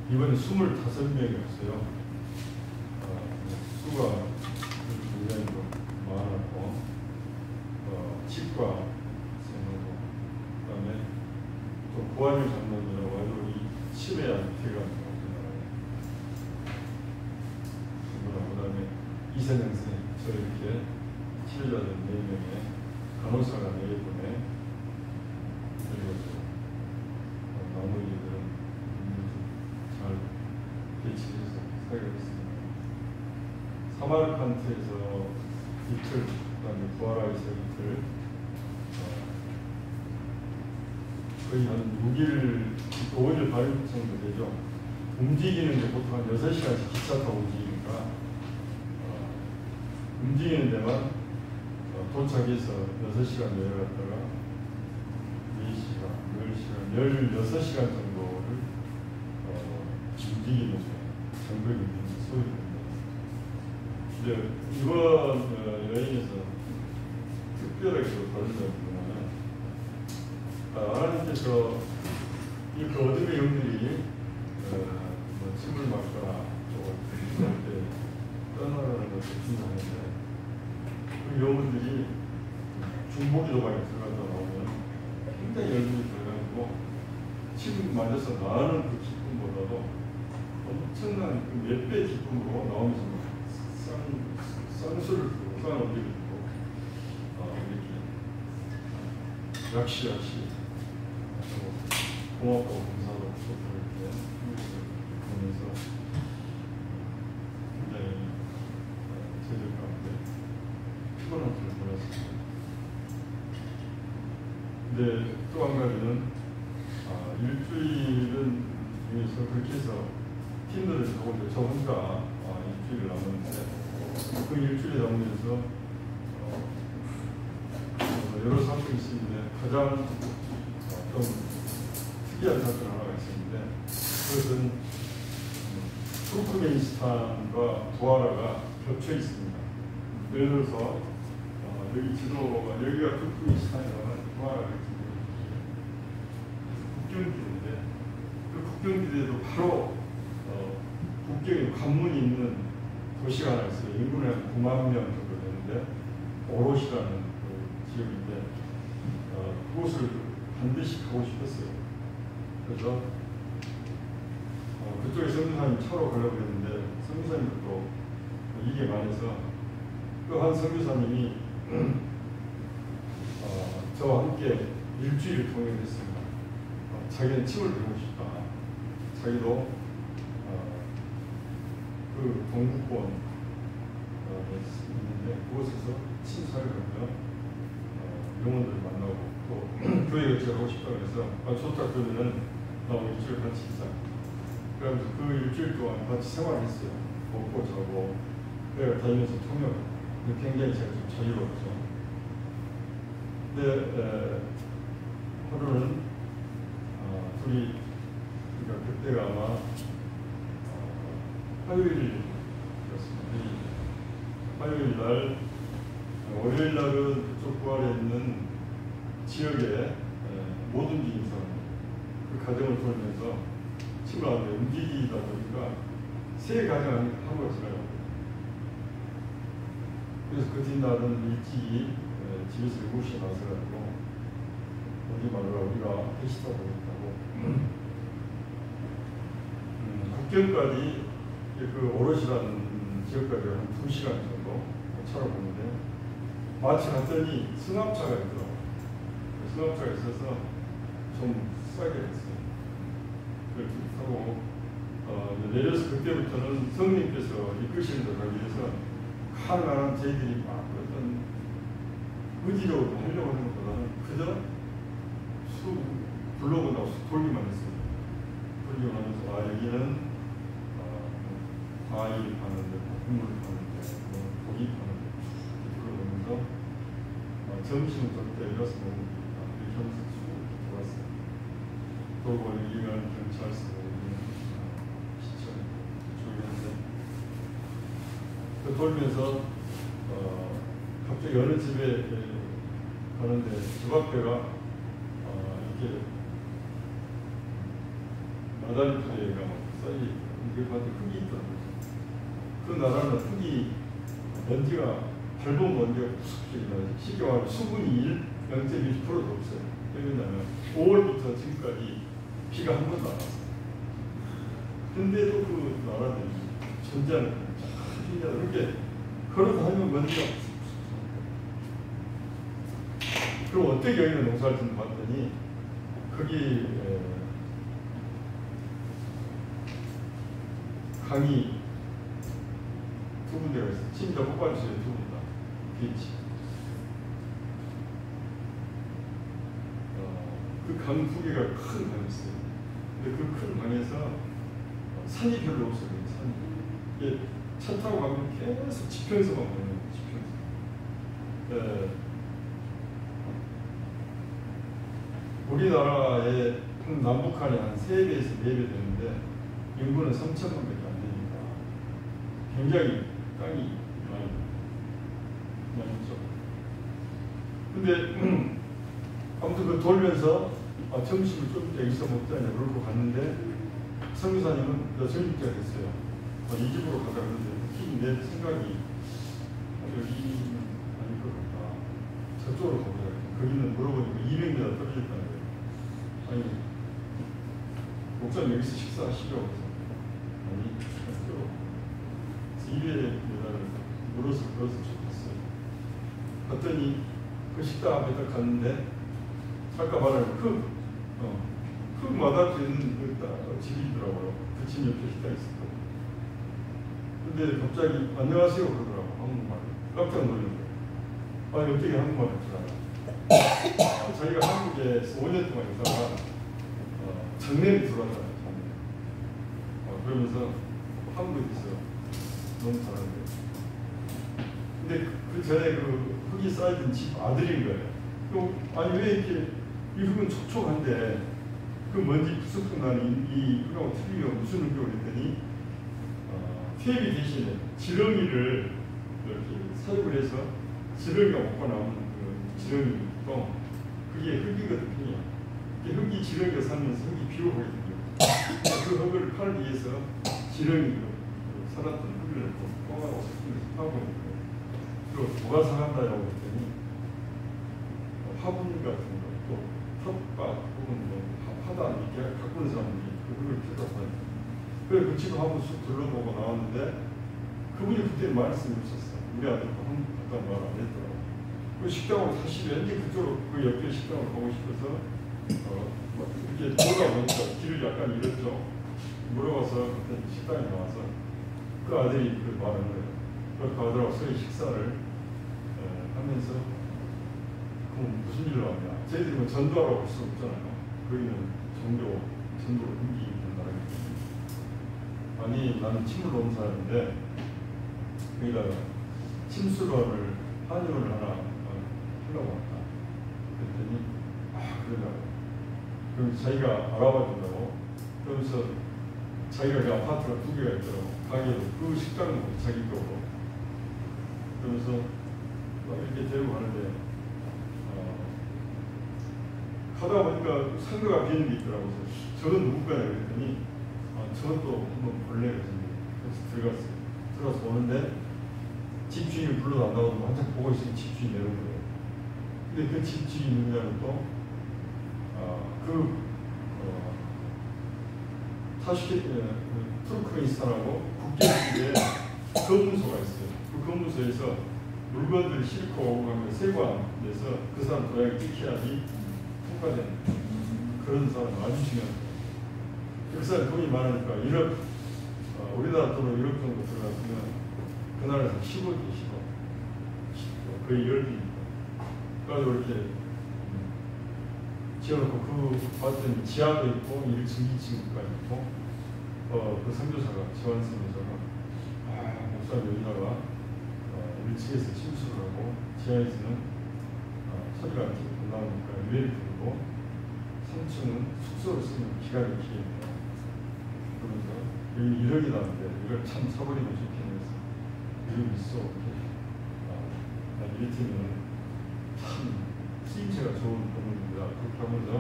이번에 25명이었어요. 수가 굉장히 많았고, 치과 생하고, 그 다음에 또 고환율 장면이라고 해도 이 치매약 퇴가 그 다음에 이선영 선생님, 저 이렇게 치료자들 4명에 간호사가 4분에 그리고 나머지들은 잘 배치해서 사용했습니다. 사마르칸트에서 이틀, 그 다음에 부하라에서 이틀, 거의 한 6일, 5일 반 정도 되죠. 움직이는 게 보통 한 6시간씩 기차 타고 움직이니까 움직이는 데만 도착해서 6시간 내려갔다가 4시간, 10시간, 16시간 정도를 움직이면서 정글이 소요됩니다. 이제 이번 여행에서 특별하게 다른 점은 하나님께서 이 어둠의 영들이 침을 맞거나 또 떠나가는 것을 중요한데 그 영혼들이 중보기 도박에 들어가다 나오면 굉장히 열심히 들어가고 침 맞아서 나는 그 기쁨보다도 엄청난 그 몇 배 기쁨으로 나오면서 쌍수를 들고 쌍을 들고 이렇게 역시 고맙고 감사하고 이렇게 보면서 굉장히 제들 가운데 피곤한 길을 보냈습니다. 근데 또 한 가지는 일주일은 위해서 그렇게 해서 팀들을 하고 저 혼자 일주일을 남았는데 그 일주일에 남으면서 여러 사건이 있었는데 가장 좀 특이한 사건 하나가 있었는데 그것은 투르크메니스탄과 부하라가 겹쳐 있습니다. 예를 들어서 여기 지도가 여기가 투르크메니스탄이라면 부하라가 국경지대인데 그 국경지대도 바로 국경에 관문이 있는 도시가 하나 있어요. 인구는 한 9만 명 정도 되는데 오롯이라는 그 지역인데 그곳을 반드시 가고 싶었어요. 그래서 그쪽에 선교사님 차로 가려고 했는데 선교사님도 이게 많아서 그 한 선교사님이 저와 함께 일주일을 통행했습니다. 자기는 침을 배우고 싶다. 자기도 그 동구권 있는데 그곳에서 침사를 하며 영혼들을 만나고 또 교회 같이 하고 싶다고 해서 좋다 그러면은 나하고 일주일 같이 있자. 그러면서 그 일주일 동안 같이 생활했어요. 먹고 자고 교회 다니면서 통역하고 굉장히 제가 좀 자유로웠죠. 근데 하루는 둘이 그러니까 그때가 아마 화요일이었습니다. 화요일 날, 월요일 날은 그쪽 부활에 있는 지역의 못 움직인 사람, 그 가정을 돌면서 침을 안 돼 움직이다 보니까 세 가정 하루가 지나요. 그래서 그 뒷날은 일찍이 집에서 7시에 나서가지고 어디 말로 우리가 회식하고 있다고 국경까지 그 오롯이라는 지역까지 한 2시간 정도 차로 보는데 마치 갔더니 승합차가 있더라고요. 승합차가 있어서 좀 싸게 했어요. 그걸 타고 내려서 그때부터는 성님께서 이끄시는 데 가기 위해서 가능한 저희들이 막 어떤 의지적으로 하려고 하는 것보다는 그저 블로그 나와서 돌기만 했어요. 돌기만 하면서 여기는 과일 파는데, 국물 파는데, 고기 파는데 그러면서 점심 적때 일어서 먹는 거니까 이렇게 하면서 쭉 돌았어요. 돌고 여기가 경찰서, 여기는 시청 쪽이었는데 그 돌면서 갑자기 어느 집에 가는데 집 앞에가 이렇게 마다리 부대가 쌓여있고 이게 봤더니 흙이 있더라고요. 그 나라는 흙이 먼지가 밟은 먼지가 푹 나요. 쉽게 말하면 수분이 0.1%도 없어요. 왜냐하면 5월부터 지금까지 비가 한 번도 안 왔어요. 근데도 그 나라들이 존재하는 거예요. 이렇게 걸어다니면 먼지가 그럼 어떻게 여기는 농사를 짓는 봤더니 거기 강이 두 군데가 있어요. 진짜 폭발수에 두 군데다. 비치. 그 강 두 개가 큰 강이 있어요. 근데 그 큰 강에서 산이 별로 없어요. 산이. 이게 차 타고 가면 계속 지평선만 보는 지평선. 우리나라의 남북한이 한 3배에서 4배 되는데 인구는 3천만밖에 안 되니까 굉장히 땅이 많이 있죠. 근데 아무튼 그 돌면서 점심을 좀 이따 있어 먹자냐 그러고 갔는데 선교사님은 점심때가 됐어요. 이 집으로 가자 그러는데 내 생각이 여기는 아닐 것 같다. 저쪽으로 가보자. 거기는 물어보니까 200m 떨어졌다는 거예요. 아니 목사님 여기서 식사하시려고 해서 아니 저쪽으로 200m를 물어서 걸어서 쫓았어요. 갔더니 그 식당 앞에 딱 갔는데 아까 말한 흙 마당에 있는 그 집이더라고요. 그 집 옆에 식당이 있었거든요. 근데 갑자기 안녕하세요 그러더라고. 한국말. 깜짝 놀란 거예요. 아니 어떻게 한국말 할 줄 알아? 자기가 한국에서 5년 동안 있다가 장례를 들어왔잖아요. 장례. 그러면서 한국에서 너무 잘하는 거예요. 근데 그 전에 그 흙이 쌓여진 집 아들인 거예요. 아니 왜 이렇게 이 흙은 촉촉한데 그 먼지 푸석푸석 나는 이 흙하고 틀리가 무슨 흙이라고 그랬더니 퇴비 대신에 지렁이를 이렇게 사육을 해서 지렁이가 먹고 나오는 그 지렁이 똥 그게 흙이거든요. 흙이 지렁이가 살면서 흙이 비워버리거든요. 그 흙을 팔기 위해서 지렁이 살았던 흙을 똥하고 섞으면서 파고 있는 거예요. 그리고 뭐가 상한다라고 했더니 화분 같은 거, 또 텃밭 혹은 뭐 화단 이렇게 가꾸는 사람들이 그걸 필요하다. 그래서 그 집을 한번 쑥 둘러보고 나왔는데 그분이 그때 말씀이 없었어. 우리 아들도 한번 갔다 말 안 했더라고. 그 식당으로 다시 왠지 그쪽으로 그 옆에 식당으로 가고 싶어서 이렇게 돌아보니까 길을 약간 잃었죠. 물어봐서 그때 식당에 나와서 그 아들이 그 말하는 거예요. 그 아들하고 서희 식사를 하면서 그럼 무슨 일로 왔냐? 저희들이 뭐 전도하러 올 수 없잖아요. 거기는 전도로 금기 있는 나라이기 때문에. 아니 나는 침을 놓은 사람인데 거기다가 침수론을 한의원을 하나 하려고 왔다. 그랬더니 그러냐고. 그럼 자기가 알아봐 준다고. 그러면서 자기가 그 아파트가 2개가 있더라고. 가게도 그 식당은 자기 거고. 그러면서 이렇게 데리고 가는데 가다 보니까 상가가 비는 게 있더라고요. 저건 누굴까요? 그랬더니 저것도 한번 볼래 그래서 들어갔어요. 들어가서 오는데 집주인을 불러도 안 나오고 한참 보고 있으니 집주인 내는 거예요. 근데 그 집주인 누구냐면 또 투르크메니스탄하고 국경에 검문소가 있어요. 그 검문소에서 물건들을 싣고 오고 하면 세관에서 그 사람 도장이 찍혀야지 통과되는 그런 사람 아주 중요합니다. 그 사람 돈이 많으니까 1억, 우리나라 돈으로 1억 정도 들어갔으면 그 나라에서 10억이 10억, 거의 10배입니다. 그래서 이렇게 지어놓고 그 봤더니 지하도 있고 1층, 2층까지 있고 그 선교사가 지원 선교사가 목사님 여기다가 1층에서 침수를 하고 지하에서는 소리가 안 나오니까 유해를 부르고 3층은 숙소를 쓰면 기가 막히게 됩니다. 그러면서 여기 1억이 나는데 이걸 참 사버리면 좋겠네서 1억 있어 이랬으면 참 쓰임새가 좋은 건물입니다. 그렇게 하면서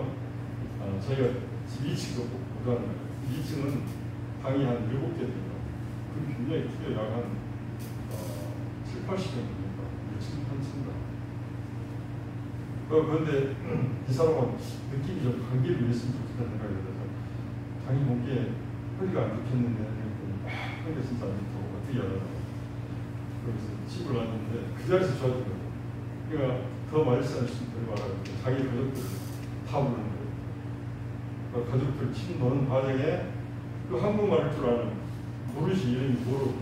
저희가 집 2층도 보다는 2층은 당이 한 7개 됩니다. 그 굉장히 크게 약한 7, 80명 됩니다. 한층다. 그런데 이 사람은 느낌이 좀 감기를 위했으면 좋겠다는 생각이 들어서 당이 몸에 허리가 안 좋겠는데 허리가 진짜 안 좋다고 어떻게 하라고 그래서 집을 놨는데 그 자리에서 좋아진 거예요. 그러니까 더 말씀할 수 있는 말하고 자기 가족들을 다 부르는 거예요. 그러니까 가족들 침 넣는 과정에 그 한국말을 줄 아는 무릇이 이름이 무릇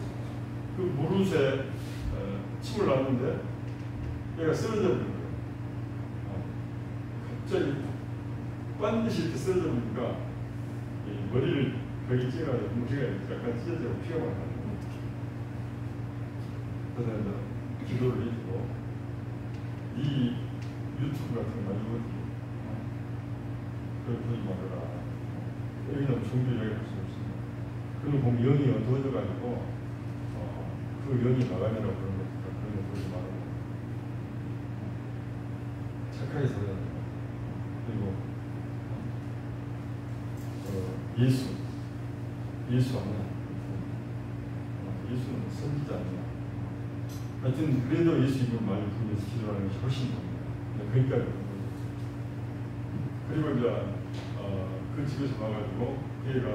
그 무릇에 침을 놨는데 얘가 쓰러져 버린 거예요. 갑자기 반드시 이렇게 쓰러져 보니까 머리를 벽에 찌가지고 머리가 약간 찢어지고 피가 많이 나는 거예요. 그래서 기도를 해주고 이 유튜브 같은 거 많이 보거든요. 그걸 보지 말아라. 여기는 종교적인 할 수 없습니다. 그리고 보면 영이 어두워져가지고 그 영이 나가느라고 그런 거니까 그런 거 보지 말아라. 착하게 살아야 됩니다. 그리고 예수 아니야. 예수는 선지자 아니야. 하여튼 그래도 예수 이름을 많이 부르면서 기도하는 것이 훨씬 좋습니다. 그러니까 그리고 이제 그 집에서 나가지고 그 애가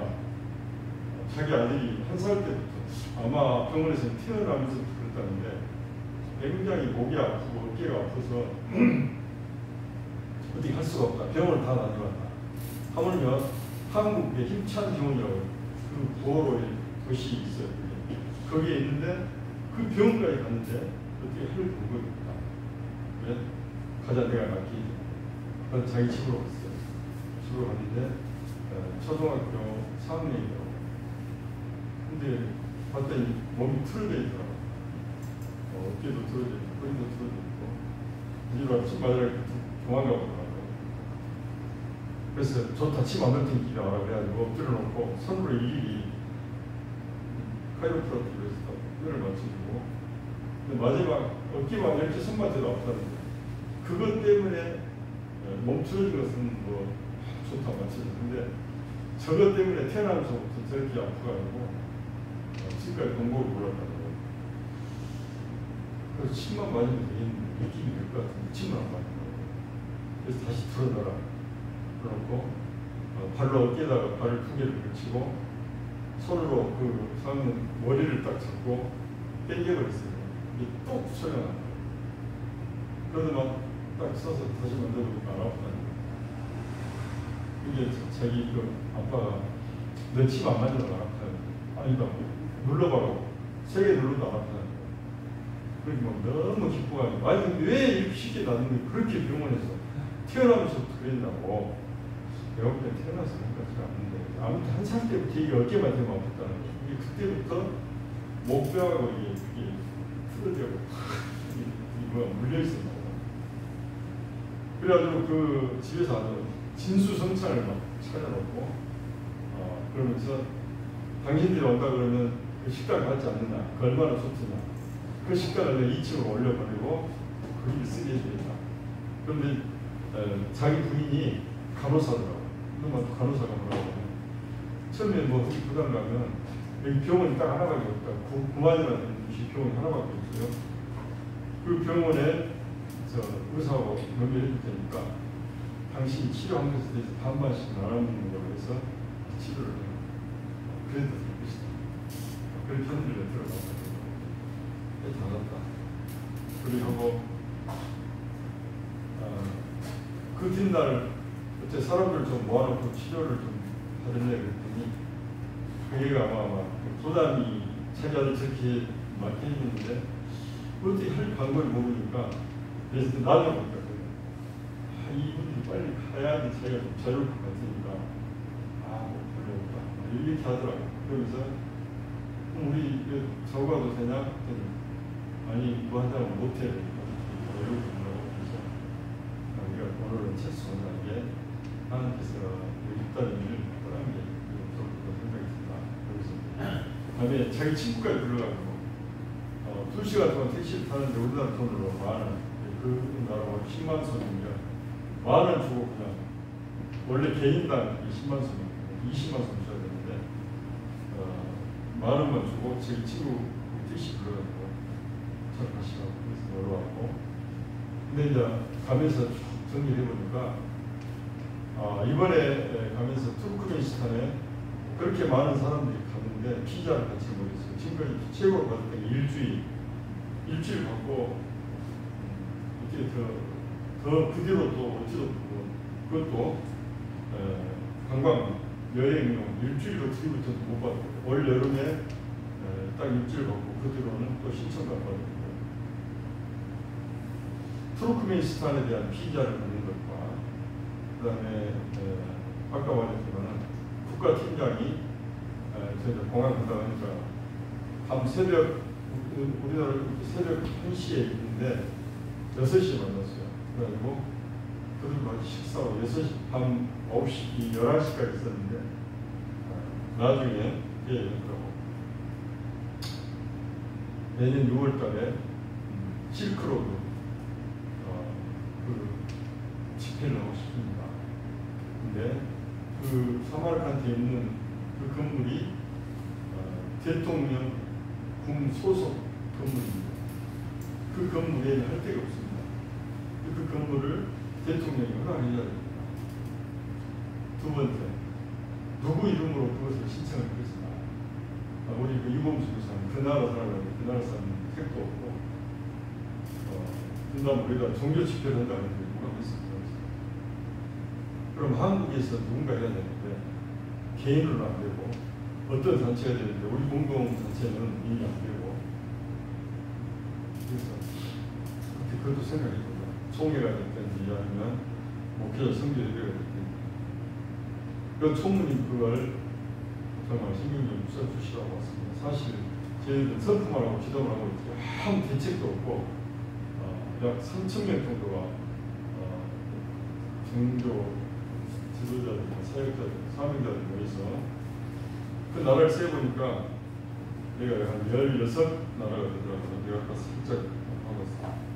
자기 아들이 1살 때부터 아마 병원에서 태어나면서 그랬다는데 굉장히 목이 아프고 어깨가 아파서 어떻게 할 수가 없다. 병원을 다 다녀왔다. 하물며 한국의 힘찬 병원이라고 그 보호로의 도시 있어요. 거기에 있는데 그 병원까지 갔는데 어떻게 할 방법이 없다. 왜? 가자 내가 낫기. 그래서 자기 집으로 갔어요. 집으로 갔는데 초등학교 4학년이더라고. 근데 봤더니 몸이 틀어져 있더라고. 어깨도 틀어져 있고 허리도 틀어져 있고 이리로 침 맞으라고 종아가 오더라고. 그래서 좋다 침 안 뱉은 기가 와라 그래가지고 엎드려 놓고 손으로 일일이 카이로프라티브에서 뼈를 맞춰주고 마지막 어깨만 이렇게 손맞춰도 아프다는데 그것 때문에 몸 틀어진 것은 뭐 좋다 맞춰주는데 저것 때문에 태어나면서부터 저렇게 아프가지고 지금까지 공고를 몰랐다는 거예요. 그래서 침만 맞으면 되겠는데 느낌이 될 것 같은데 침만 안 맞는 거예요. 그래서 다시 들어놔라 그러고 발로 어깨에다가 발을 2개를 붙이고 손으로 그 상은 머리를 딱 잡고 당겨버렸어요. 이게 뚝 소리가 나는 거예요. 그러다 막 딱 써서 다시 만져보니까 안 아프다는 거예요. 이게 자기 그 아빠가 너 침 안 맞으면 안 아프다는 거예요. 아니다 눌러봐라고 3개 눌러도 안 아프다는 거예요. 그러니까 막 너무 기뻐가지고 아니 왜 이렇게 쉽게 낫는 거예요. 그렇게 병원에서 태어나면서부터 그랬냐고. 내가 볼 때 태어나서 그런 것 같지 않은데 아무튼 1살 때부터 이게 어깨만 되면 아팠다는 거예요. 이게 그때부터 목뼈하고 이게 틀어져고 이거 물려있었나 보다. 그래가지고 그 집에서 아주 진수성찬을 막 차려놓고 그러면서 당신들이 온다 그러면 그 식당 가지 않느냐 그 얼마나 좋느냐 그 식당을 내가 2층으로 올려버리고 거기를 쓰게 해주겠다. 그런데 자기 부인이 간호사더라고요. 그러면 간호사가 뭐라고 하면 처음에 뭐 부담 가면 여기 병원이 딱 하나밖에 없다. 구만이라는 곳이 병원이 하나밖에 없어요. 그 병원에 의사하고 연결해 줄 테니까 당신이 치료하면서 대해서 반반씩 나눠먹는 걸로 해서 치료를 해요. 그래도 될 것이다. 그렇게 하늘에 들어가서 다 갔다. 그리고 그 뒷날 그때 사람들 좀 모아놓고 치료를 좀 받을래 그랬더니 그 애가 아마 부담이 자기한테 저렇게 맞게 했는데 어떻게 할 방법을 모르니까 그래서 나중에 보니까 이분이 빨리 가야지 자기가 좀 자유로울 것 같으니까 뭐 별로 없다 이렇게 하더라고. 그러면서 우리 저거도 되냐? 그랬더니 아니 뭐 한다면 못해 이러고 있더라고. 그래서 우리가 오늘은 최소한하게 하나님께서 육단을 떠난 게 좋을 생각이 듭니다. 그래서 다음에 자기 친구까지 불러가지고 2시간 동안 택시를 타는데 우리나라 돈으로 10,000원 그 나라가 10만 손이면 10,000원 주고 그냥 원래 개인당 20만 손 20만 손 줘야 되는데 만 원만 주고 저기 친구 택시 불러가지고 차를 가시라고 그래서 놀러 왔고, 근데 이제 가면서 쭉 정리를 해보니까 이번에 가면서 투르크메니스탄에 그렇게 많은 사람들이 갔는데 피자를 같이 먹었어요. 지금까지 최고로 받았던 게 일주일 받고 어떻게 더 그 뒤로 또 어찌도 그것도 관광 여행용 일주일로 트립부터 못 받고 올 여름에 딱 일주일 받고 그 뒤로는 또 신청도 안 받고, 투르크메니스탄에 대한 피자를 받는 것과 그 다음에 아까 말했지만 국가팀장이 저희가 공항 갔다 오니까 밤 새벽 우리나라 새벽 1시에 있는데 6시에 만났어요. 그래가지고 그들과 식사하고 6시 밤 9시 11시까지 있었는데 나중에 얘기하더라고. 내년 6월달에 실크로드 그 집회를 하고 싶습니다. 근데 그 사마르칸트에 있는 그 건물이 대통령 궁 소속 건물입니다. 그 건물에는 할 데가 없습니다. 그 건물을 대통령이 허락해야 됩니다. 두 번째, 누구 이름으로 그것을 신청을 했으나 우리 그 이범수 교사는 그 나라 사람인데 그 나라 사람은 택도 없고 그다음 우리가 종교 집회를 한다는데 누가 했을까? 그럼 한국에서 누군가 해야 되는데 개인으로는 안 되고 어떤 단체가 되는데 우리 공동단체는 이미 안 되고, 그래서 그것도 생각해보자. 총회가 됐든지 아니면 목회자 선교회가 됐든지 그 총무님 그걸 정말 신경 좀 써주시라고 왔습니다. 사실 저희는 선품을 하고 지도를 하고 있고 아무 대책도 없고 약 3,000명 정도가 종교 지도자들이나 사역자들, 사명자들 모여서 그 나라를 세보니까 내가 한 16나라가 되더라고요. 내가 아까 살짝 봐봤어.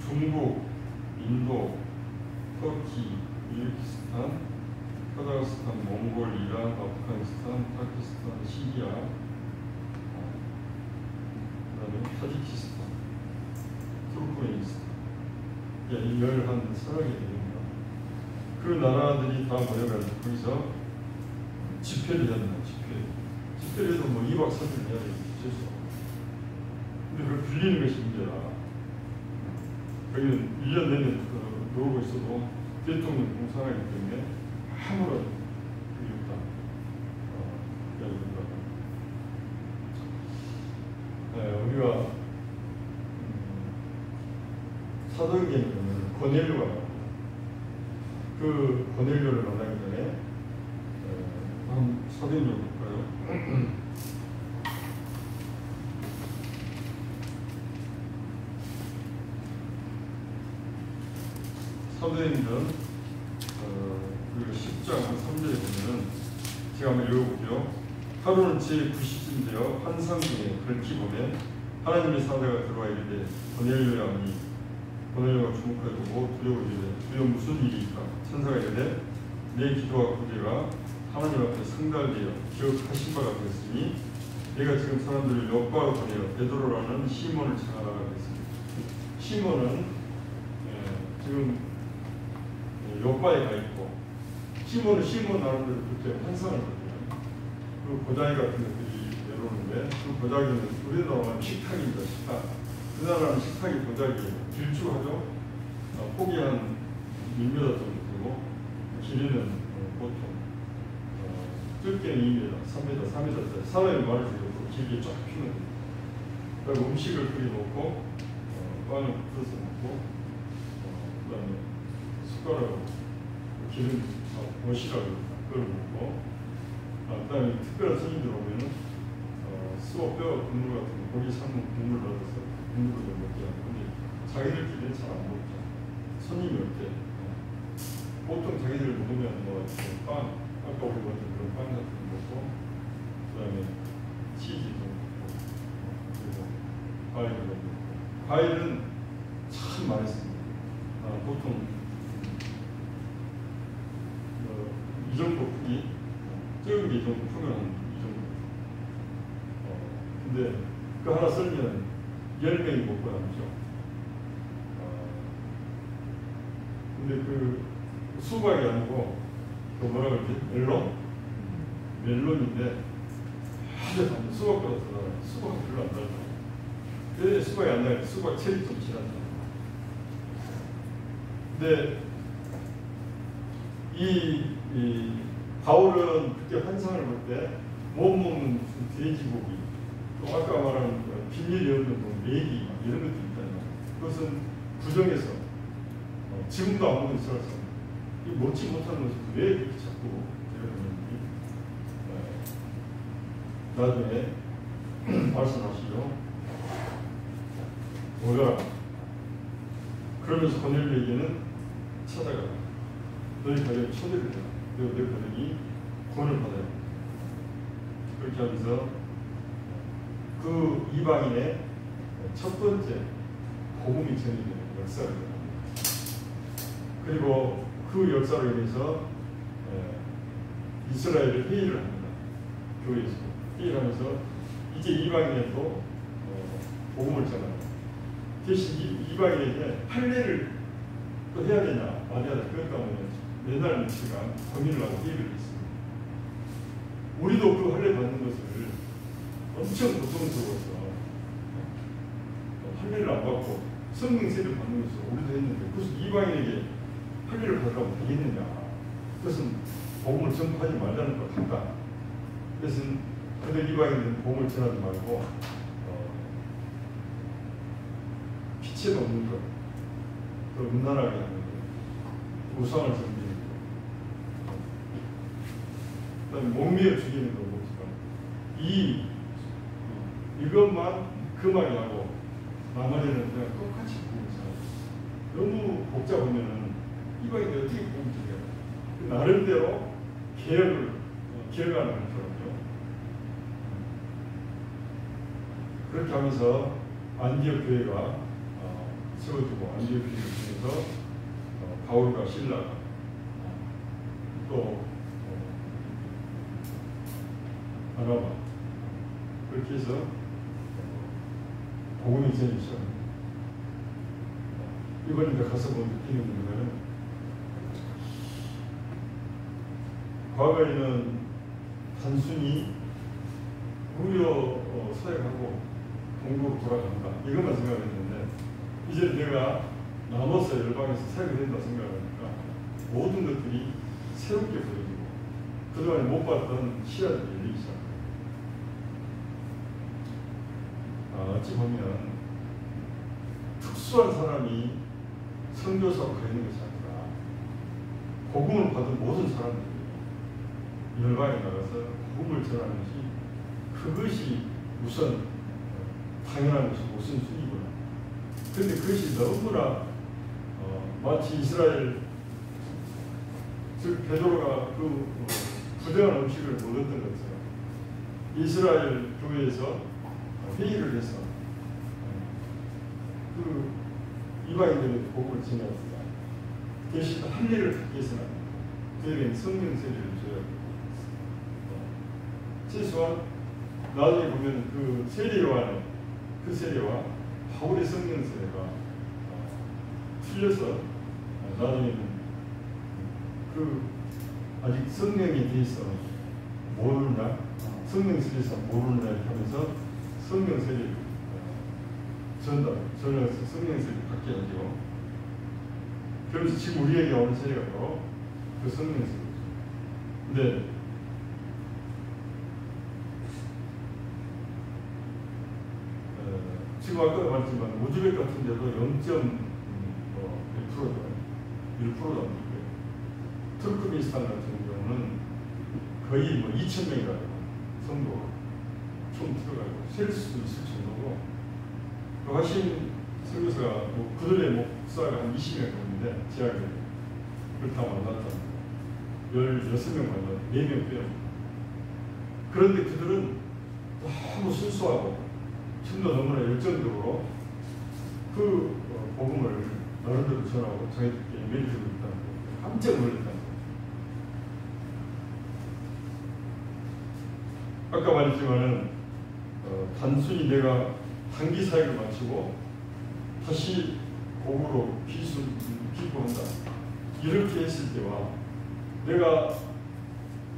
중국, 인도, 터키, 우즈베키스탄, 카자흐스탄, 몽골, 이란, 아프가니스탄, 파키스탄, 시리아, 그다음에 타지키스탄, 투르크메니스탄, 이 11사락이 됩니다. 그 나라들이 다 모여가지고 거기서 집회를 해야 된다. 집회를 해도 뭐 2박 3일 해야 되겠죠. 근데 그걸 빌리는 것이 문제라. 거기는 1년 내내 놀고 있어도 대통령 공산하기 때문에 아무런 그게 없다. 우리가 사도행전에 고넬료가 나옵니다. 그 고넬료를 만나기 전에 한번 사도행전 볼까요? 사도행전 10장 3절에 보면은 제가 한번 읽어볼게요. 하루는 제9시쯤 되어 환상 중에 걸기 보면 하나님의 사자가 들어와 이르되 고넬료야 하니 고넬료가 주목하여 보고 두려워 이르되 주여 무슨 일이니까? 천사가 이르되 내 기도와 구제가 하나님 앞에 상달되어 기억하신 바가 되었으니 내가 지금 사람들을 엿바로 보내어 베드로라는 시몬을 찾아라 그랬습니다. 시몬은 지금 엿바에 가 있고, 시몬은 시몬 나름대로 그때 환상을 봤거든요. 그 고자기 같은 것들이 내려오는데 그 고자기는 우리나라는 식탁입니다. 식탁. 그 나라는 식탁이 고자기예요. 길쭉하죠. 폭이 한 1m 정도 되고 길이는 보통 뜯기는 2m, 3m, 3m짜리 사람의 말을 들고 길게 쫙 피는 거예요. 그리고 음식을 끓여 놓고 빵을 부숴서 먹고 그 다음에 숟가락으로 기름 옷이라고 그걸 먹고, 그 다음에 특별한 손님들 오면은 수어 뼈 국물 같은 거 고기 삶은 국물 넣어서 국물을 좀 먹게 하고, 근데 자기들끼리는 잘 안 먹죠. 손님이 올 때 보통 자기들 먹으면 뭐 빵, 아까 우리 먼저 그런 빵 같은 거 먹고, 그 다음에 치즈도 먹고, 그리고 과일도 먹고. 과일은 참 많이 씁니다. 보통 정도 크기, 적은 게 이 정도 크면 이 정도. 근데 그 하나 썰면 10명이 먹고 남죠. 근데 그 수박이 아니고 그 뭐라 그러지? 멜론인데 아주 단 수박보다 더 달아요. 수박은 별로 안 달죠. 왜 수박이 안 달아요? 수박 체리 좀 지났죠. 근데 이 바울은 그때 환상을 볼 때 못 먹는 돼지고기, 또 아까 말한 비밀이 없는 메기 이런 것들 있잖아요. 그것은 부정해서 지금도 안 먹는 있어서 먹지 못하는 것을 왜 그렇게 자꾸 나중에 말씀하시죠. 뭐야? 그러면서 고넬료에게는 찾아가라. 너희 가족이 초대를 해라. 너희 가족이 구원을 받아요. 그렇게 하면서 그 이방인의 첫 번째 복음이 전해지는 역사를 합니다. 그리고 그 역사로 인해서 이스라엘을 회의를 합니다. 교회에서 회의를 하면서 이제 이방인에도 복음을 전합니다. 대신 이방인에게 할례를 또 해야 되냐 말해야 되냐 그것 때문에 매달 며칠간 고민을 하고 회의를 했습니다. 우리도 그 할례 받는 것을 엄청 고통스러워서 할례를 안 받고 성령 세례를 받는 것을 우리도 했는데 그것은 이방인에게 할례를 받으라고 되겠느냐. 그것은 복음을 전파하지 말라는 것 같다. 그래서 그들 이방인들은 복음을 전하지 말고 빛에 넣는 것, 또 음란하게 하는 것, 우상을 섬기는 것, 그다음에 목매어 죽이는 것 보지만 이것만 그만이 하고 나머지는 그냥 똑같이 복음을 전하고 너무 복잡하면은 이방인들이 어떻게 복음을 전해요? 나름대로 개혁하는 거거든요. 그렇게 하면서 안디옥 교회가 세워지고 안디옥 교회를 통해서 바울과 실라가 또 바나바 그렇게 해서 복음이 전이 시작합니다. 이번에 가서 보면 느끼는 거는 과거에는 단순히 무료 사역하고 공부로 돌아간다 이것만 생각했는데 이제 내가 나눠서 열방에서 사역이 된다 생각하니까 모든 것들이 새롭게 보여지고 그동안에 못 봤던 시야들이 열리기 시작합니다. 어찌 보면 특수한 사람이 선교사로 가는 것이 아니라 복음을 받은 모든 사람들이 열방에 나가서 복음을 전하는 것이 그것이 우선 당연한 것이고 우선순위구나. 그런데 그것이 너무나 마치 이스라엘 즉 베드로가 그 부대한 음식을 먹었던 것처럼 이스라엘 교회에서 회의를 해서 그 이방인들에게 복음을 전하였다. 대신 할례를 하기 위해서는 그들에게 성령 세례를 줘야 합니다. 최소한 나중에 보면 그 세례요한의 그 세례와 바울의 성령 세례가 틀려서 나중에는 그 아직 성령에 대해서 모르느냐 성령 세례에서 모르느냐 이렇게 하면서 성령 세례를 전하여서 성령 세례를 받게 하죠. 그래서 지금 우리에게 오는 세례가 바로 그 성령 세례죠. 근데 지금 아까 말했지만 우즈벡 같은 데도 0.1%도 안 되고요. 터크메니스탄 같은 경우는 거의 2,000명이라고 성도가 좀 들어가고 셀 수 있을 정도고 그 하신 설교사가 그들의 목사가 한 20명 되는데 제약에 그렇다 만났다 16명 만났다 4명 빼요. 그런데 그들은 너무 순수하고 좀더 너무나 열정적으로 그 복음을 나름대로 전하고 자기들끼리 매주고 있다는 거 깜짝 놀랐다는 거. 아까 말했지만은 단순히 내가 단기 사역을 마치고 다시 복으로 기부한다 이렇게 했을 때와 내가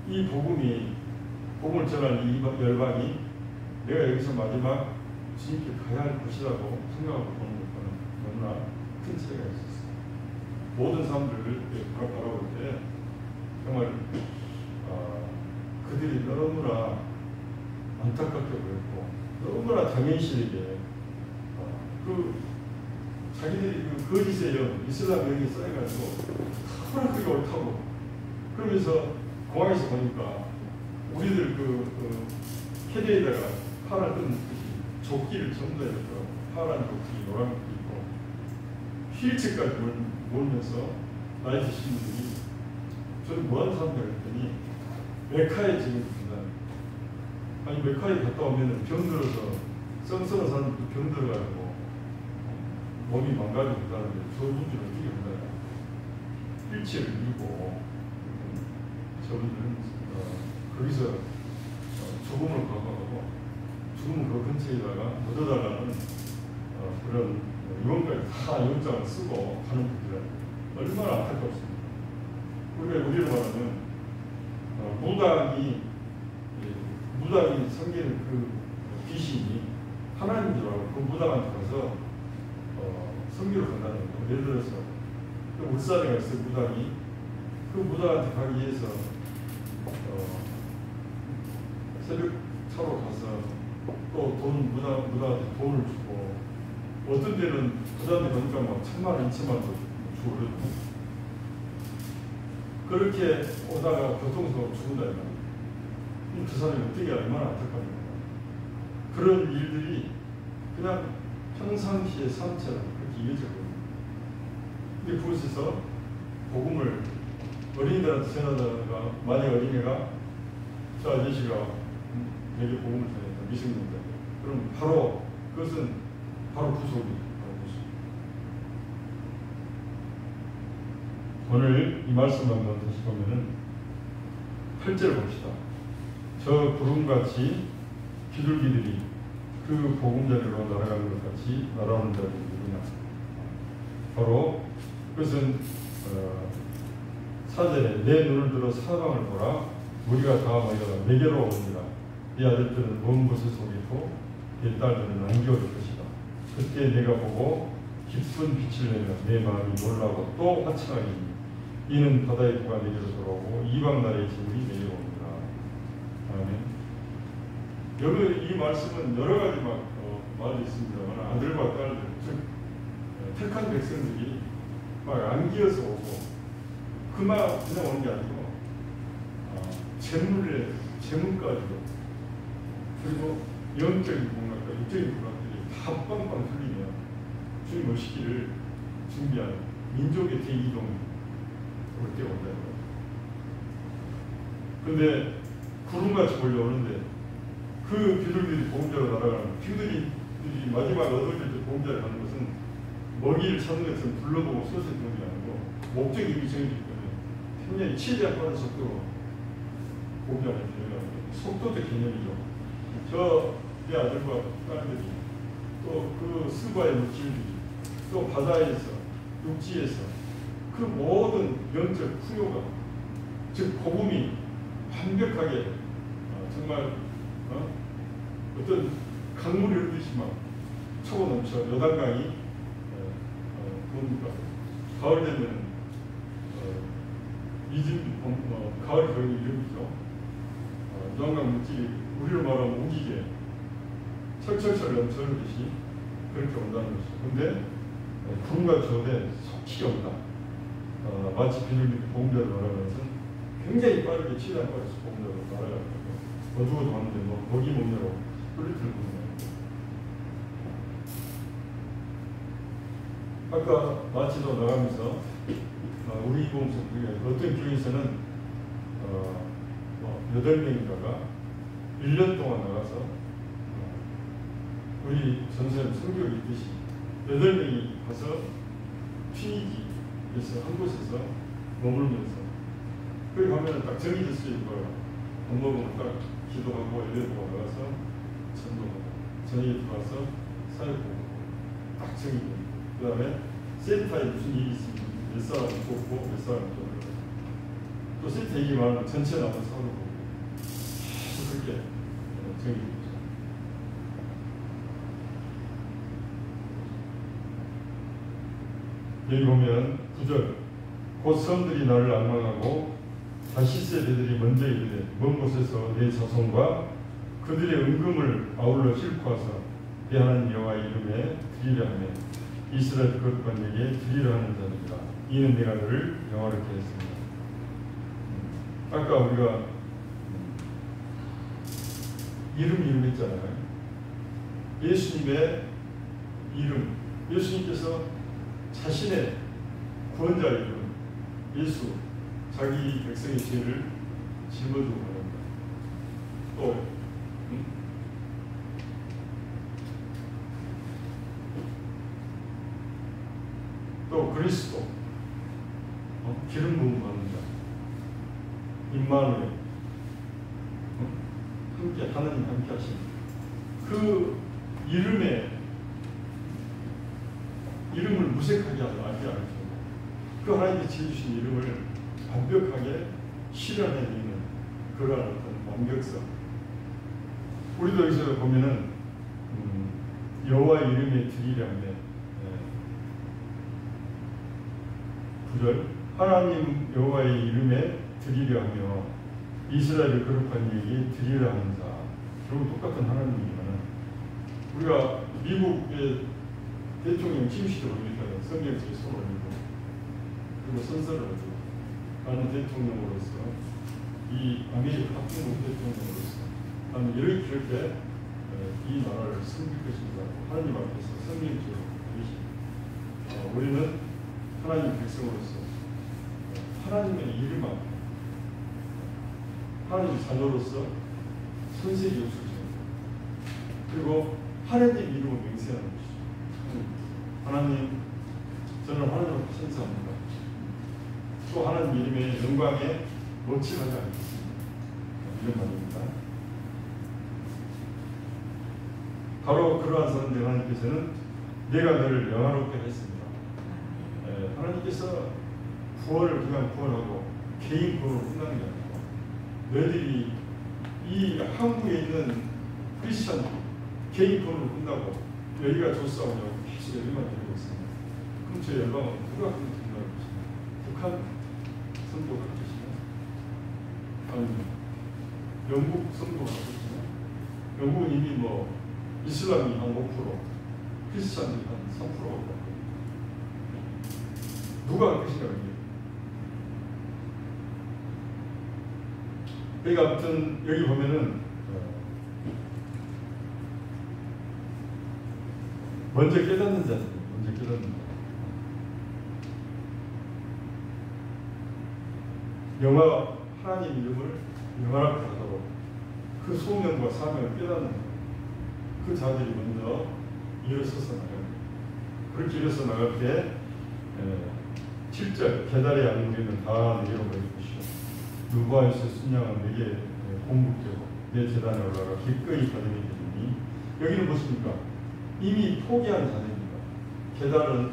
이 복음을 전하는 이 열방이 내가 여기서 마지막 주님께 가야 할 것이라고 생각하고 보는 것과는 너무나 큰 차이가 있었어요. 모든 사람들을 바라볼 때 정말 그들이 너무나 안타깝게 보였고 너무나 당연시되게 자기들이 그 거짓의 영, 이슬람 영이 쌓여가지고 너무나 그게 옳다고 그러면서 공항에서 보니까 우리들 헤드에다가 파란 조끼를 전부 다 입고 파란 조끼, 노란 조끼 입고 휠체까지 몰면서 나이 드신 분들이 저는 뭐하는 사람들 했더니 메카에 지금 아니 메카에 갔다 오면 병들어서 썽썽한 사람들도 병들어가지고 몸이 망가지고 그다는데 저분들은 어떻게 한다요? 휠체를 밀고 저분들은 거기서 죽음을 각오하고 죽음을 그 근처에다가 묻어달라는 그런 유언까지 다 영장을 쓰고 가는 분들은 얼마나 안타깝습니다. 우리로 말하면 무당이 섬기는 그 귀신이 하나님인 줄 알고 그 무당한테 가서 섬기러 간다는 거예요. 예를 들어서 울산에 갔을 때 무당이 그 무당한테 가기 위해서 새벽 차로 가서 또 무당한테 돈을 주고 어떤 때는 그 사람한테 보니까 막 1,000만 원, 2,000만 원도 주고 그러고 그렇게 오다가 교통사고로 죽는다 이 말이에요. 그 사람이 어떻게 얼마나 안타깝습니까? 그런 일들이 그냥 평상시의 삶처럼 그렇게 이어졌거든요. 근데 그곳에서 복음을 어린이들한테 전하다가 만약 어린이가 저 아저씨가 내게 복음을 전했다 미성년자 그럼 바로 그것은 바로 구속이에요. 오늘 이 말씀 한번 다시 보면은 8절 봅시다. 저 구름같이 비둘기들이 그 보금자리로 날아가는 것 같이 날아오는 자들이 누구냐. 바로 그것은 4절에 내 눈을 들어 사방을 보라 우리가 다 모여라 내게로 오니라 네 아들들은 먼 곳에서 오겠고 네 딸들은 안겨올 것이다. 그때 내가 보고 깊은 빛을 내며 내 마음이 놀라고 또 화창하게 이는 바다의 부가 내게로 돌아오고 이방 나라의 재물이 내게로 옵니다. 아멘. 여기 이 말씀은 여러 가지 말이 있습니다만 아들과 딸들 즉 택한 백성들이 막 안기어서 오고 그냥 오는 게 아니고 재물까지도 그리고 영적인 공각과 육적인 공각들이 다 빵빵 틀리며 주님 오시기를 준비한 민족의 대이동 올 때가 온다는 거예요. 근데 구름같이 몰려오는데 그 비둘기들이 보금자로 날아가는 비둘기들이 마지막에 얻을 때 보금자를 가는 것은 먹이를 찾는 것처럼 둘러보고 쏘서 있는 게 아니고 목적이 이미 정해지기 때문에 굉장히 최대한 빠른 속도로 보금자를 들어가는 거예요. 속도도 개념이죠. 내 아들과 딸들이 또 그 스바의 물질들이 또 바다에서 육지에서 그 모든 영적 풍요가 즉 복음이 완벽하게 정말 어떤 강물이 흐르듯이 막 차고 넘쳐 요단강이 뭡니까 가을 되면 가을이 거의 이름이죠. 요단강 물질이 우리로 말하면 우기게 철철철 넘쳐흐르듯이 그렇게 온다는 것이죠. 근데 구름과 저에 속히 온다. 마치 비둘기 보금자로 날아가는 것은 굉장히 빠르게 최대한 빠르게 보금자로 날아가는 거고 어두워도 하는데 먹이 먹느라고 뿔리트를 보는 거예요. 아까 마치도 나가면서 우리 보험사 어떤 교회에서는 8명인가가 1년 동안 나가서 우리 전선 성교를 있듯이 8명이 가서 튀니지에서 한 곳에서 머물면서 거기 가면 딱 정해졌어요. 밥 먹으면 딱 기도하고 예배보고 나가서 전도하고 저녁에 들어와서 사역보고 딱 정해져. 그 다음에 센터에 무슨 일이 있으면 몇 사람 뽑고 몇 사람 뽑고 또 센터 얘기만 전체 나눠서 하고 계속 그렇게 정해져. 여기 보면 9절 곧 섬들이 나를 앙망하고 다시스의 배들이 먼저 이르되 먼 곳에서 내 자손과 그들의 은금을 아울러 싣고 와서 내 하나님 여호와의 이름에 드리려 하며 이스라엘 거룩한에게 드리려 하는 자들이라. 이는 내가 너를 영화롭게 했습니다. 아까 우리가 이름 했잖아요. 예수님의 이름, 예수님께서 자신의 구원자 이름 예수, 자기 백성의 죄를 짊어지고 가는 또 또 그리스도, 기름 부음 받는 자, 임마누엘, 함께 하나님 함께 하신 그 이름을 무색하게 하지 않죠. 그 하나님께서 지어주신 이름을 완벽하게 실현해내는 그러한 어떤 완벽성. 우리도 여기서 보면은 여호와의 이름에 드리려면 9절 하나님 여호와의 이름에 드리려 하며 이스라엘의 거룩한 이에게 드리려 하는 자. 결국 똑같은 하나님이지만 우리가 미국의 대통령 침시도 보니까 성경책에 손을 올리고 그리고 선서를 하고 나는 대통령으로서 이 아메리카 합중국 대통령으로서 나는 이렇게 이 나라를 섬길 것입니다. 하나님 앞에서 성경적으로 우리는 하나님 백성으로서 하나님의 이름 앞에 하나님 자녀로서 선세기 없으시고 그리고 하나님 이름을 맹세하는 것이죠. 하나님, 저는 하나님을 찬송합니다. 또 하나님 이름의 영광에 못치하지 않겠습니다. 이런 말입니다. 바로 그러한 사람들 하나님께서는 내가 너를 영화롭게 했습니다. 하나님께서 구원을 그냥 구원하고 개인 구원을 끝나는 게 아니고 너희들이 이 한국에 있는 크리스찬 개인 구원을 끝나고 여기가 좋사오냐고 계속 여기만 들고 있습니다. 그럼 저 열방은 누가 그렇게 생각하고 있습니까? 북한 선교가 그러시나요? 아니 영국 선교가 그러시나요? 영국은 이미 뭐 이슬람이 한 5%, 크리스찬이 한 3%가 누가 그러시냐고. 그러니까 아무튼 여기 보면은 먼저 깨닫는 자들, 먼저 깨닫는 자. 하나님 이름을 영화롭게 하도록 그 소명과 사명을 깨닫는 그 자들이 먼저 일어서서 나가요. 그렇게 일어서 나갈 때 7절 계달의 양무리는 다 내게로 모일 것이요 누구하여서 순양한 내게 공급되고 내 제단에 올라가 기꺼이 받으게 되니 여기는 무엇입니까? 이미 포기한 자들입니다. 계달은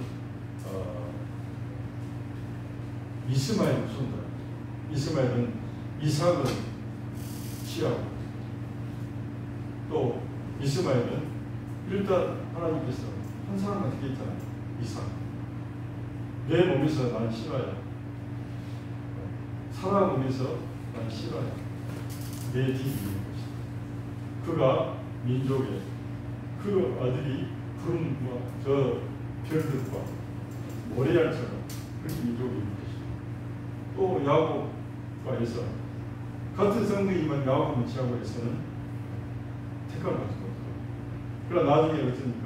이스마엘을 쏜다. 이스마엘은 이삭을 취하고 또 이스마엘은 일단 하나님께서 한 사람만 되게 있잖아요. 이삭. 내 몸에서 나는 싫어요. 사라 몸에서 나는 싫어요. 내 뒤에 있는 것이다. 그가 민족의 그 아들이 구름과 저 별들과 모래알처럼 그렇게 민족이 있는 것이다. 또 야곱과 에서 같은 성능이지만 야곱과 미치하고 에서는 택함을 받지 못하고 그러나 나중에 어쩌니까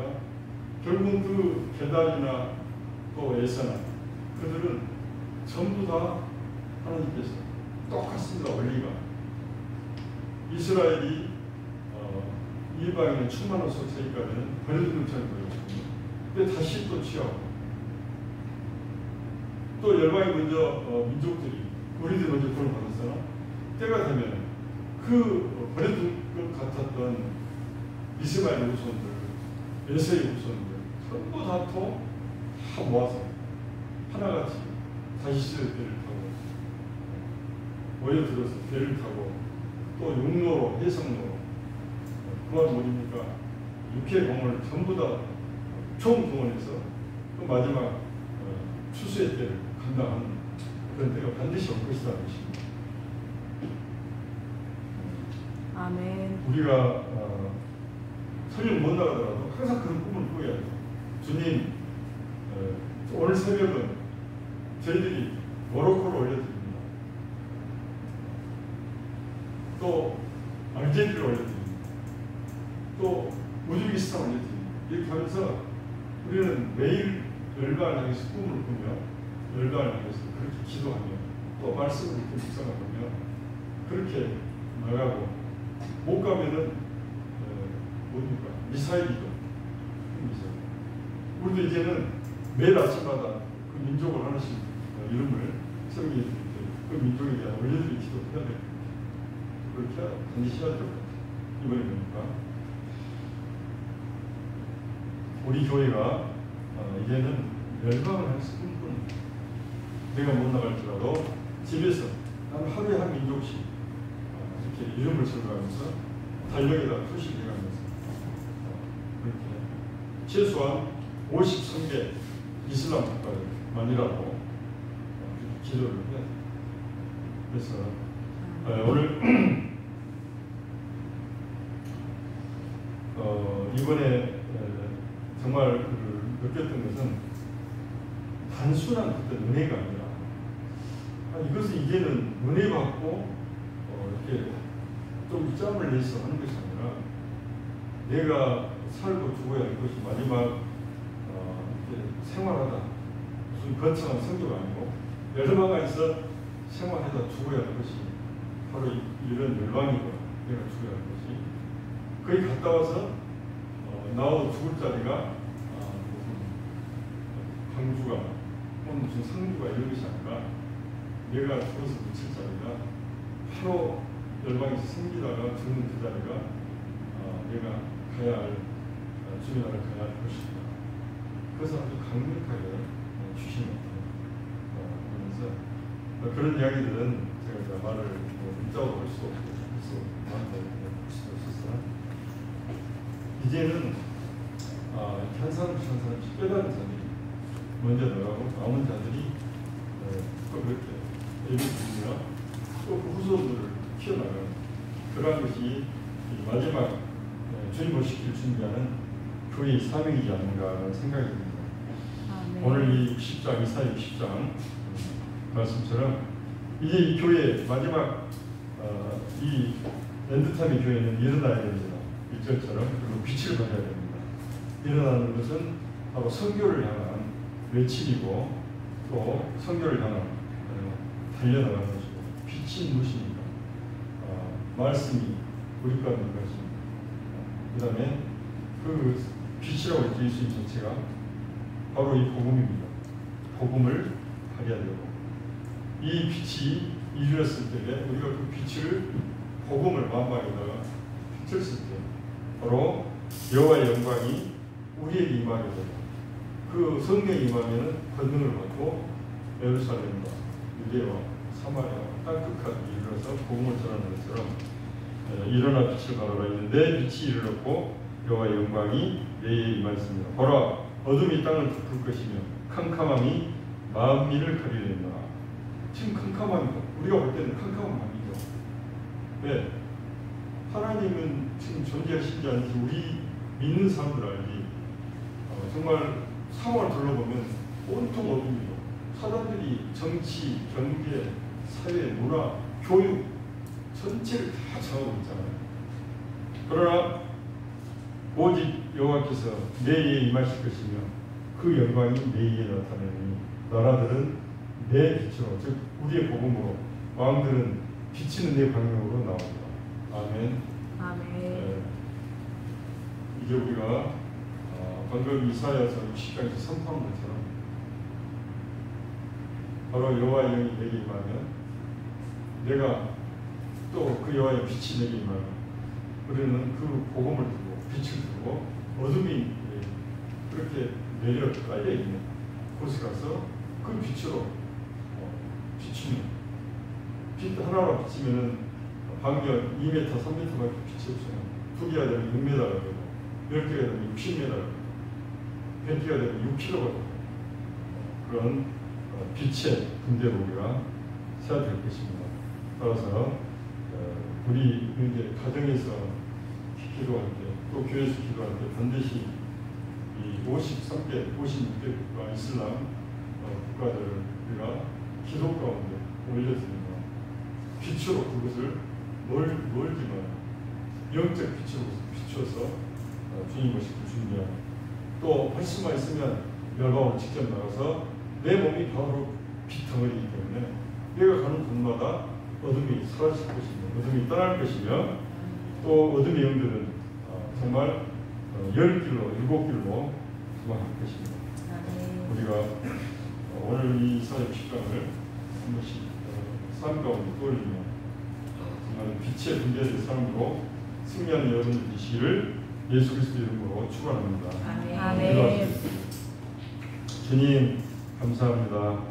결국 그 게달이나 또 에서나 그들은 전부 다 하나님께서 똑같습니다. 원리가 이스라엘이 이방인의 충만한 속세기까지는 버려진 것처럼 보였거든요. 근데 다시 또 취하고 또 열방이 먼저 민족들이 우리들이 먼저 구원을 받았으나 때가 되면 그 버렸던 것 같았던 이스마엘의 후손들, 에서의 후손들 전부 다 모아서 하나같이 다시스의 배를 타고 모여들어서 배를 타고 또 육로로 해성로로 그만 뭐입니까? 6회 공을 전부 다 총동원해서 그 마지막 추수의 때를 감당하는 그런 때가 반드시 올 것이라는 것입니다. 아멘. 우리가 설령 못 나가더라도 항상 그런 꿈을 꾸어야 돼요. 주님, 오늘 새벽은 저희들이 모로코를 올려드립니다. 또 아르헨티나를 올려드립니다. 또 우즈베키스탄 올려드립니다. 이렇게 하면서 우리는 매일 열방을 향해서 꿈을 꾸며 열방을 향해서 그렇게 기도하며 또 말씀을 이렇게 묵상하며 그렇게 나가고 못 가면은 뭡니까? 미사일이죠. 우리도 이제는 매일 아침마다 그 민족을 하나씩 이름을 성경에 드릴 때 그 민족에 대한 올려드리는 기도를 해야 됩니다. 그렇게 반드시 해야 될 것 같아요. 이번에 보니까 우리 교회가 이제는 열방을 향해서 꿈꾸는 내가 못 나갈지라도 집에서 난 하루에 한 민족씩 이렇게 이름을 설명하면서 달력에다 표시를 해가면서 그렇게 최소한 53개 이슬람 국가만이라도 기도를 해야 돼요. 그래서 오늘 이번에 정말 느꼈던 것은 단순한 그때 은혜가 아니라 이것은 이제는 은혜 받고 이렇게 좀 짬을 내서 하는 것이 아니라 내가 살고 죽어야 할 것이 마지막 이렇게 생활하다 무슨 거창한 성교가 아니고 열방 안에서 생활하다 죽어야 할 것이 바로 이런 열방이고 내가 죽어야 할 것이 거기 갔다 와서 나와도 죽을 자리가 무슨 광주가 혹은 무슨 상주가 이런 것이 아니라 내가 죽어서 묻힐 자리가 바로 열방에서 생기다가 죽는 그 자리가 내가 가야 할 주님 나라를 가야 할 것이다. 그래서 아주 강력하게 주신 것 같아요. 그러면서 그런 이야기들은 제가 말을 문자로 할 수 없고 그래서 나한테 볼 수도 없어서 이제는 한 사람씩 한 사람씩 깨달은 자들이 먼저 나가고 남은 자들이 또 그렇게 예배 드리며 또 그 후손들을 키워나가는 그러한 것이 마지막 주님 오시기를 준비하는 교회의 사명이지 않는가 하는 생각이 듭니다. 네. 오늘 이 60장, 이사야 60장 말씀처럼 이제 이 교회 마지막 이 엔드타임의 교회는 일어나야 됩니다. 1절처럼 그리고 빛을 발해야 됩니다. 일어나는 것은 바로 선교를 향한 외침이고 또 선교를 향한 달려나가는 것이고 빛이 무엇입니까? 말씀이 우리 가운데 것입니다. 그 다음에 그 빛이라고 할 예수님 자체가 바로 이 복음입니다. 복음을 발휘해야 되고 이 빛이 이루어졌을 때 우리가 그 빛을 복음을 만방에다가 비쳤을 때 바로 여호와의 영광이 우리에게 임하게 되고 그 성령에 임하면 권능을 받고 예루살렘과 유대와 사마리아와 땅끝까지 이르러서 복음을 전하는 것처럼 일어나 빛을 발하라 했는데 빛이 이르렀고 여호와의 영광이 내게 임하였습니다. 보라 어둠이 땅을 덮을 것이며 캄캄함이 만민을 가리리라. 지금 캄캄함이다. 우리가 볼 때는 캄캄함 아니죠. 왜? 하나님은 지금 존재하시지 않는지 우리 믿는 사람들 알지. 정말 상황을 둘러보면 온통 어둠이죠. 사람들이 정치, 경제, 사회, 문화, 교육 전체를 다 장하고 있잖아요. 그러나 오직 여호와께서 내에 임하실 것이며 그 영광이 내에 나타나니 나라들은 내 빛으로 즉 우리의 복음으로 왕들은 비치는 내 방향으로 나옵니다. 아멘. 아멘. 이제 우리가 방금 이사야서 60장에서 선포한 것처럼 바로 여호와의 영이 내게 임하면 내가 또 그 여호와의 빛이 내게 임하며 우리는 그 복음을 두고 빛을 두고 어둠이 그렇게 내려 깔려 있는 곳에 가서 그 빛으로 비추면 빛 하나로 비치면은 반경 2m, 3m밖에 빛이 없어요. 2개가 되면 6m가 되고 10개가 되면 60m가 되고 100개가 되면 6kg가 되고 그런 빛의 분대로 우리가 세야 될 것입니다. 따라서 우리 이제 가정에서 기도할 때 또 교회에서 기도할 때 반드시 이 53개, 56개 국가 이슬람 국가들을 우리가 기도 가운데 올려드립니다. 빛으로 그것을 멀지만 영적 빛으로 비춰서 주님 모시고 준비하고 또 활수만 있으면 열방으로 직접 나가서 내 몸이 바로 빛덩어리이기 때문에 내가 가는 곳마다 어둠이 사라질 것이며 어둠이 떠날 것이며 또 어둠의 영들은 정말 10길로 7길로 도망할 것입니다. 우리가 오늘 이 이사야 10장을 한 번씩 삶 가운데 떠올리며 정말 빛의 분별의 삶으로 승리하는 여러분들 되시기를 예수 그리스도 이름으로 축원합니다. 아멘. 기도하시겠습니다. 주님 감사합니다.